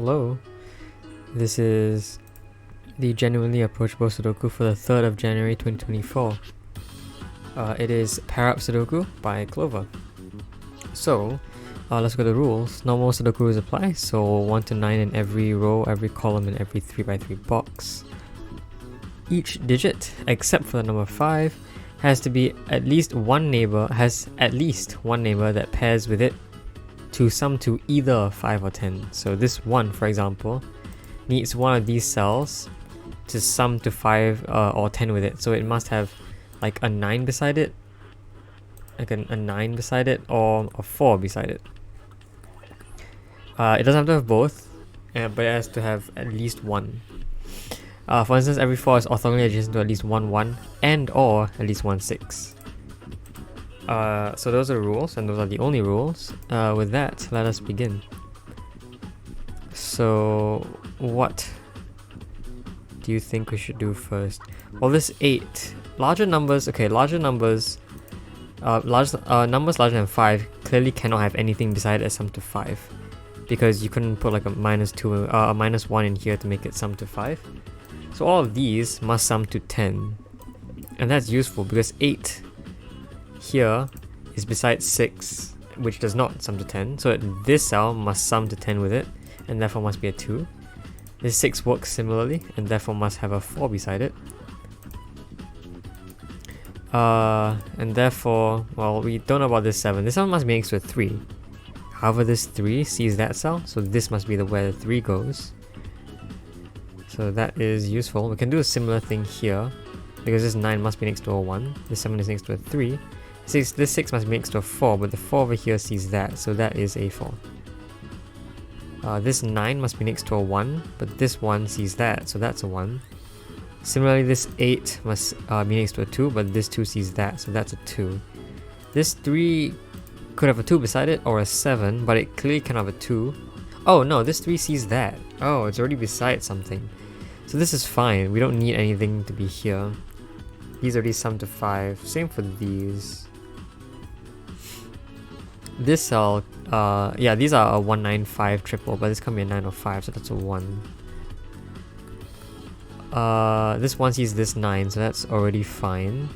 Hello, this is the genuinely approachable Sudoku for the 3rd of January 2024. It is Pair Up Sudoku by Clover. So, let's go to the rules. Normal Sudoku rules apply, so 1 to 9 in every row, every column, and every 3x3 box. Each digit, except for the number 5, has at least one neighbor that pairs with it to sum to either 5 or 10. So this 1, for example, needs one of these cells to sum to 5 or 10 with it. So it must have like a 9 beside it, like a 9 beside it, or a 4 beside it. It doesn't have to have both, but it has to have at least one. For instance, every 4 is orthogonally adjacent to at least 1 1 and or at least 1 6. So those are the rules, and those are the only rules. With that, let us begin. So, what do you think we should do first? Well, this 8. Numbers numbers larger than 5 clearly cannot have anything beside it sum to 5. Because you couldn't put like a -2, a -1 in here to make it sum to 5. So all of these must sum to 10. And that's useful because 8 here is beside 6, which does not sum to 10. So this cell must sum to 10 with it, and therefore must be a 2. This 6 works similarly, and therefore must have a 4 beside it. And therefore, well, we don't know about this 7. This 7 must be next to a 3. However, this 3 sees that cell, so this must be where the 3 goes. So that is useful. We can do a similar thing here, because this 9 must be next to a 1, this 7 is next to a 3. This 6 must be next to a 4, but the 4 over here sees that, so that is a 4. This 9 must be next to a 1, but this 1 sees that, so that's a 1. Similarly, this 8 must be next to a 2, but this 2 sees that, so that's a 2. This 3 could have a 2 beside it, or a 7, but it clearly cannot have a 2. Oh no, this 3 sees that. Oh, it's already beside something. So this is fine, we don't need anything to be here. These already sum to 5, same for these. This cell, these are a 1 9 5 triple, but this can be a 9 or 5, so that's a 1. This 1 sees this 9, so that's already fine.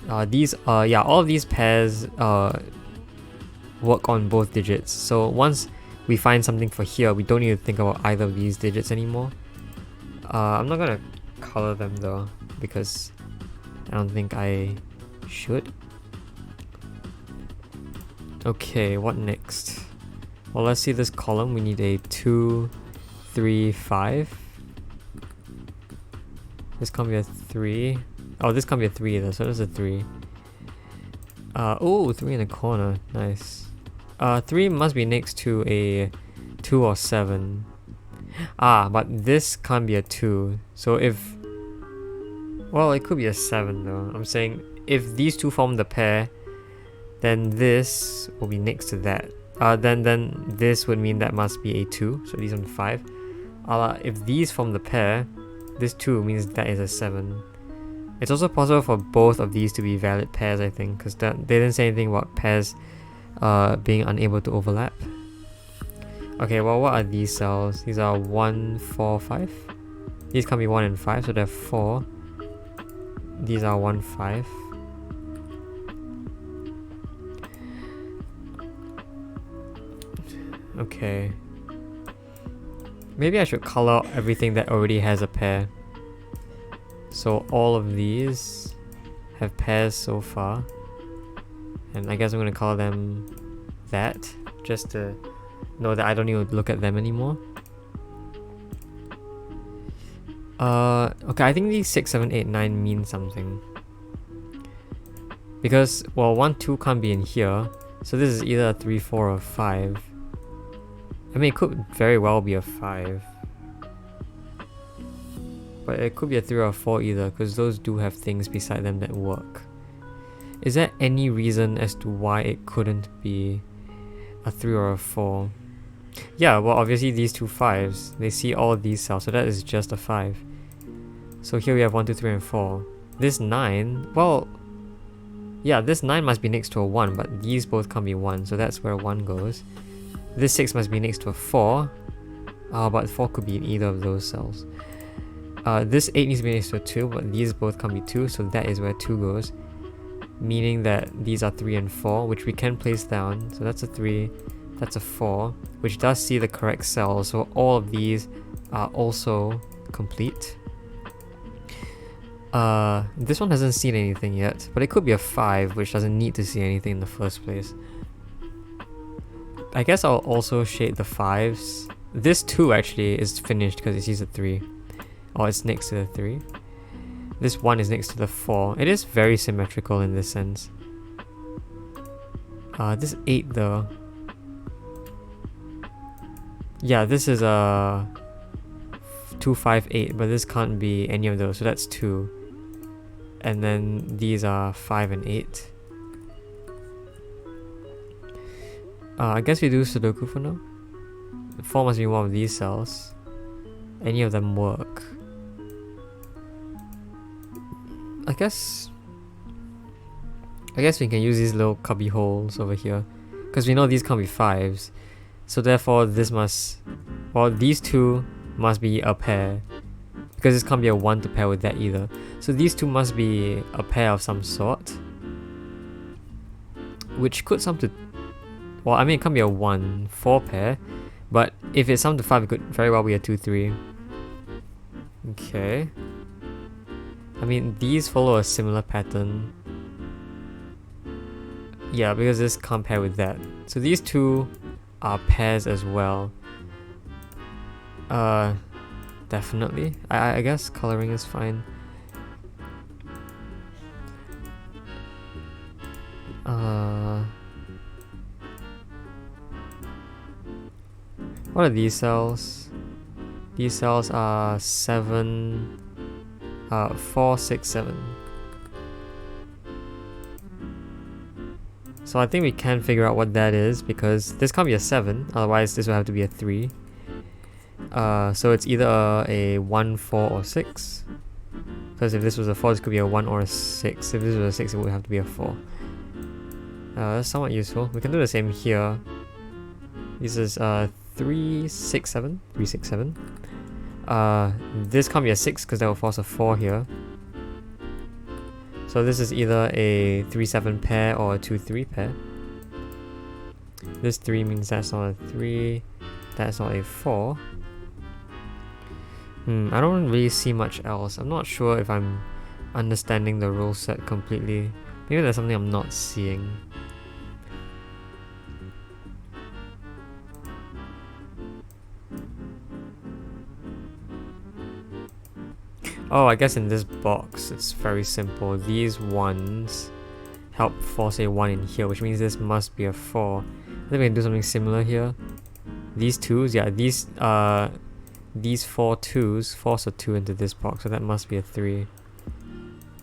All of these pairs work on both digits. So once we find something for here, we don't need to think about either of these digits anymore. I'm not gonna color them though, because I don't think I should. Okay, what next? Well, let's see this column. We need a 2, 3, 5. This can't be a 3. Oh, this can't be a 3 either, so there's a 3. Oh, 3 in the corner. Nice. 3 must be next to a 2 or 7. But this can't be a 2. So if... Well, it could be a 7 though. I'm saying if these two form the pair, then this will be next to that. Then this would mean that must be a 2. So these are 5. If these form the pair, this 2 means that is a 7. It's also possible for both of these to be valid pairs, I think, because they didn't say anything about pairs being unable to overlap. Okay, well, what are these cells? These are 1, 4, 5. These can be 1 and 5, so they're 4. These are 1, 5. Okay. Maybe I should color everything that already has a pair. So all of these have pairs so far. And I guess I'm going to color them that, just to know that I don't need to look at them anymore. Okay, I think these 6, 7, 8, 9 mean something. Because, well, 1, 2 can't be in here. So this is either a 3, 4 or 5. I mean, it could very well be a 5. But it could be a 3 or a 4 either, because those do have things beside them that work. Is there any reason as to why it couldn't be a 3 or a 4? Yeah, well, obviously these two 5s, they see all these cells, so that is just a 5. So here we have 1, 2, 3, and 4. This 9, well, yeah, this 9 must be next to a 1, but these both can't be 1, so that's where 1 goes. This 6 must be next to a 4. But 4 could be in either of those cells. This 8 needs to be next to a 2, but these both can be 2, so that is where 2 goes. Meaning that these are 3 and 4, which we can place down. So that's a 3, that's a 4, which does see the correct cell, so all of these are also complete. This one hasn't seen anything yet, but it could be a 5, which doesn't need to see anything in the first place. I guess I'll also shade the 5s. This 2 actually is finished because it sees a 3. Or it's next to the 3. This 1 is next to the 4. It is very symmetrical in this sense. This 8 though. Yeah, this is a 2, 5, 8, but this can't be any of those, so that's 2. And then these are 5 and 8. I guess we do Sudoku for now. 4 must be one of these cells. Any of them work. I guess we can use these little cubby holes over here, because we know these can't be 5s. So therefore this must... well, these two must be a pair, because this can't be a 1 to pair with that either. So these two must be a pair of some sort, which could sum to... well, I mean it can't be a 1-4 pair, but if it's sum to 5 it could very well be a 2-3. Okay. I mean these follow a similar pattern. Yeah, because this can't pair with that. So these two are pairs as well. Definitely. I guess coloring is fine. What are these cells? These cells are 7, 4, 6, 7. So I think we can figure out what that is, because this can't be a 7, otherwise this will have to be a 3. So it's either a 1, 4 or 6. Because if this was a 4, this could be a 1 or a 6. If this was a 6, it would have to be a 4. That's somewhat useful. We can do the same here. This is 3, 6, 7. 3, 6, 7. This can't be a 6 because that will force a 4 here. So this is either a 3-7 pair or a 2-3 pair. This 3 means that's not a 3, that's not a 4. I don't really see much else. I'm not sure if I'm understanding the rule set completely. Maybe there's something I'm not seeing. Oh, I guess in this box, it's very simple. These ones help force a 1 in here, which means this must be a 4. I think we can do something similar here. These 2s, yeah, these 4 2s force a 2 into this box, so that must be a 3.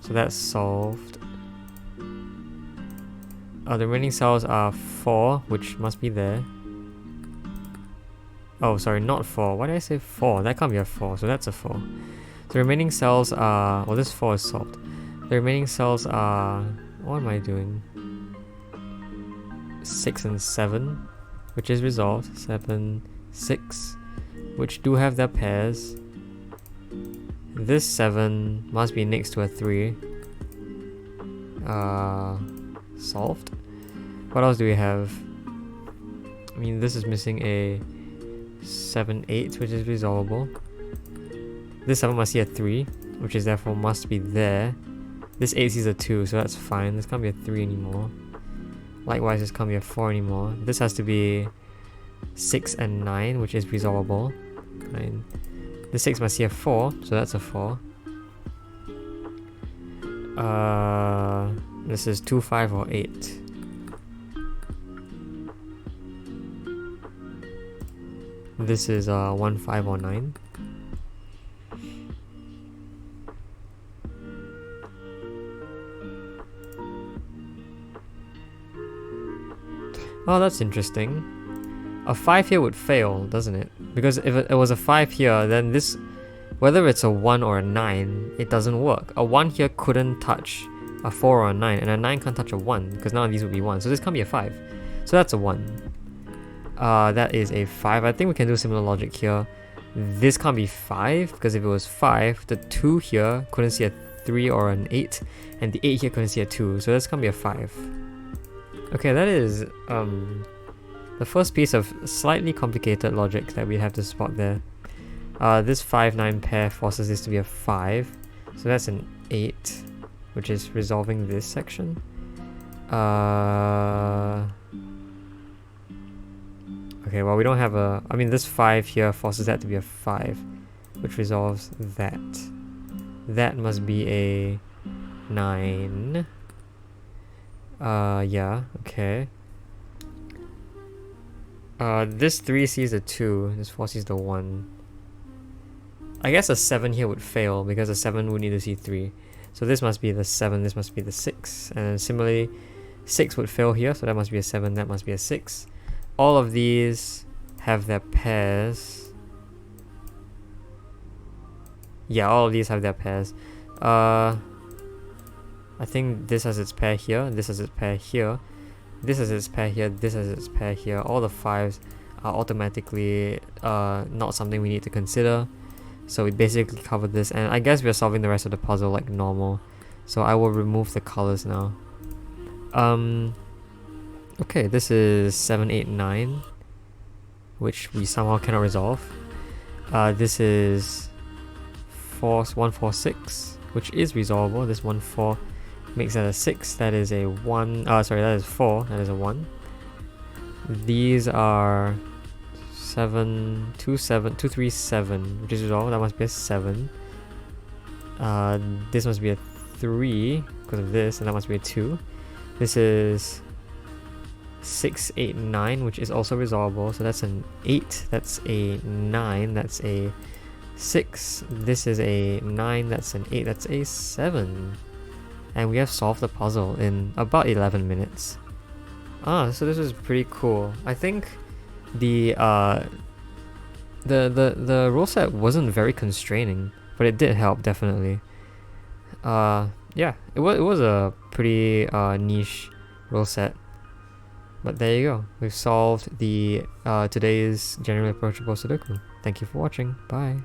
So that's solved. The remaining cells are 4, which must be there. Oh, sorry, not 4. Why did I say 4? That can't be a 4, so that's a 4. The remaining cells are... well, this 4 is solved. The remaining cells are... what am I doing? 6 and 7, which is resolved. 7, 6, which do have their pairs. This 7 must be next to a 3. Solved. What else do we have? I mean, this is missing a 7, 8, which is resolvable. This 7 must see a 3, which is therefore must be there. This 8 sees a 2, so that's fine. This can't be a 3 anymore. Likewise, this can't be a 4 anymore. This has to be 6 and 9, which is resolvable. 9. This 6 must see a 4, so that's a 4. This is 2, 5, or 8. This is 1, 5, or 9. Oh, that's interesting. A 5 here would fail, doesn't it? Because if it was a 5 here, then this, whether it's a 1 or a 9, it doesn't work. A 1 here couldn't touch a 4 or a 9, and a 9 can't touch a 1, because none of these would be 1. So this can't be a 5. So that's a 1. That is a 5. I think we can do similar logic here. This can't be 5, because if it was 5, the 2 here couldn't see a 3 or an 8, and the 8 here couldn't see a 2, so this can't be a 5. Okay, that is the first piece of slightly complicated logic that we have to spot there. This 5-9 pair forces this to be a 5, so that's an 8, which is resolving this section. Okay, well we don't have a... I mean, this 5 here forces that to be a 5, which resolves that. That must be a 9. Yeah, okay. This 3 sees a 2, this 4 sees the 1. I guess a 7 here would fail, because a 7 would need to see 3. So this must be the 7, this must be the 6. And similarly, 6 would fail here, so that must be a 7, that must be a 6. All of these have their pairs. Yeah, all of these have their pairs. I think this has its pair here, this has its pair here, this has its pair here, this has its pair here. All the 5s are automatically not something we need to consider. So we basically covered this, and I guess we're solving the rest of the puzzle like normal. So I will remove the colors now. Okay, this is 7, 8, 9, which we somehow cannot resolve. This is 1, 4, 6, which is resolvable. This 1, 4 makes that a 6. That is a 1. Sorry, that is 4. That is a 1. These are 7, 2, 7, 2, 3, 7, which is resolved. That must be a 7. This must be a 3 because of this, and that must be a 2. This is 6, 8, 9, which is also resolvable. So that's an 8. That's a 9. That's a 6. This is a 9. That's an 8. That's a 7. And we have solved the puzzle in about 11 minutes. So this was pretty cool. I think the rule set wasn't very constraining, but it did help definitely. Yeah, it was a pretty niche rule set. But there you go. We've solved the today's generally approachable Sudoku. Thank you for watching. Bye.